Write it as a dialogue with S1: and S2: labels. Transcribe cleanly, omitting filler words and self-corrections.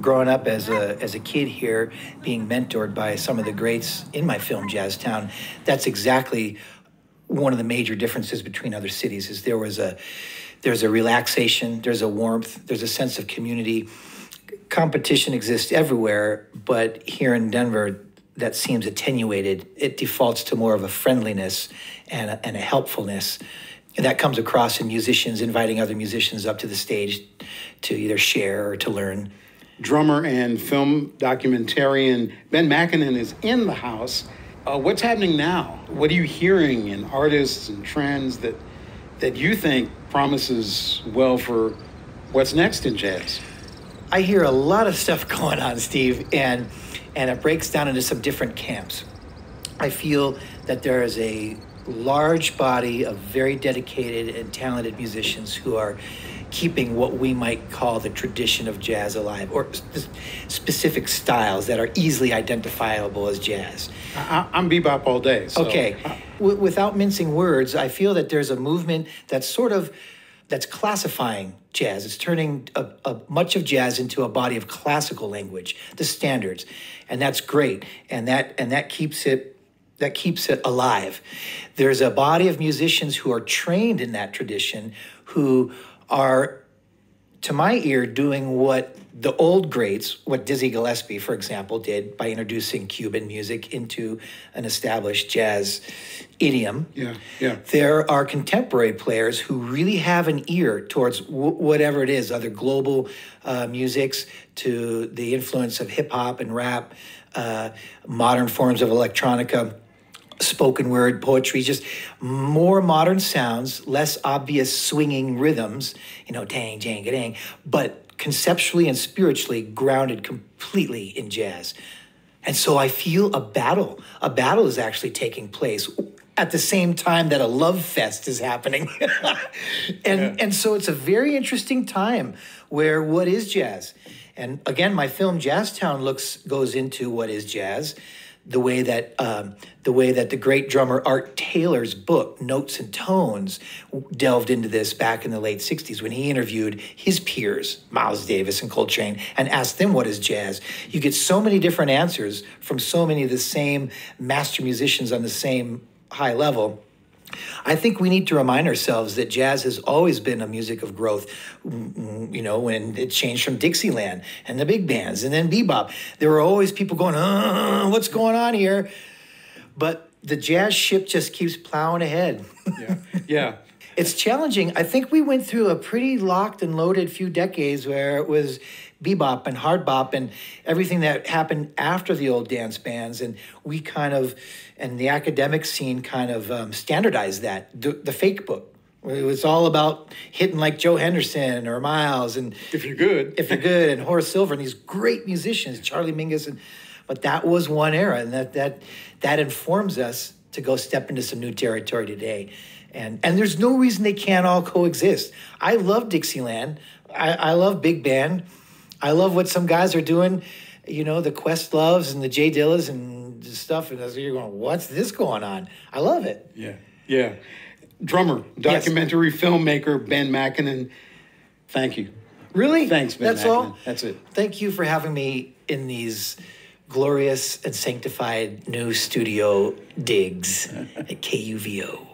S1: growing up as a kid here, being mentored by some of the greats in my film JazzTown, that's exactly one of the major differences between other cities. Is there's a relaxation, there's a warmth, there's a sense of community. Competition exists everywhere, but here in Denver, that seems attenuated. It defaults to more of a friendliness and a helpfulness. And that comes across in musicians inviting other musicians up to the stage to either share or to learn.
S2: Drummer and film documentarian Ben Makinen is in the house. What's happening now? What are you hearing in artists and trends that you think promises well for what's next in jazz?
S1: I hear a lot of stuff going on, Steve, and it breaks down into some different camps. I feel that there is a large body of very dedicated and talented musicians who are keeping what we might call the tradition of jazz alive, or specific styles that are easily identifiable as jazz.
S2: I'm bebop all day. So.
S1: Okay. Without mincing words, I feel that there's a movement that's that's classifying jazz. It's turning much of jazz into a body of classical language, the standards, and that's great. And that keeps it alive. There's a body of musicians who are trained in that tradition, who are, to my ear, doing what the old greats, what Dizzy Gillespie, for example, did by introducing Cuban music into an established jazz idiom.
S2: Yeah.
S1: There are contemporary players who really have an ear towards whatever it is, other global musics, to the influence of hip hop and rap, modern forms of electronica, spoken word, poetry, just more modern sounds, less obvious swinging rhythms, tang, jang, dang, but conceptually and spiritually grounded completely in jazz. And so I feel a battle is actually taking place at the same time that a love fest is happening. And so it's a very interesting time where what is jazz? And again, my film JazzTown goes into what is jazz, the way that the great drummer Art Taylor's book, Notes and Tones, delved into this back in the late 60s when he interviewed his peers, Miles Davis and Coltrane, and asked them what is jazz. You get so many different answers from so many of the same master musicians on the same high level. I think we need to remind ourselves that jazz has always been a music of growth. When it changed from Dixieland and the big bands and then bebop, there were always people going, what's going on here? But the jazz ship just keeps plowing ahead.
S2: Yeah.
S1: It's challenging. I think we went through a pretty locked and loaded few decades where it was bebop and hard bop and everything that happened after the old dance bands. And we and the academic scene standardized that, the fake book. It was all about hitting like Joe Henderson or Miles. And
S2: if you're good,
S1: and Horace Silver and these great musicians, Charlie Mingus. But that was one era, and that informs us to go step into some new territory today. And there's no reason they can't all coexist. I love Dixieland. I love big band. I love what some guys are doing, the Questloves and the Jay Dillas and stuff. And you're going, what's this going on? I love it.
S2: Yeah. Drummer, documentary filmmaker, Ben Makinen. Thank you.
S1: Really?
S2: Thanks, Ben
S1: That's
S2: Makinen.
S1: all?
S2: That's it.
S1: Thank you for having me in these glorious and sanctified new studio digs at KUVO.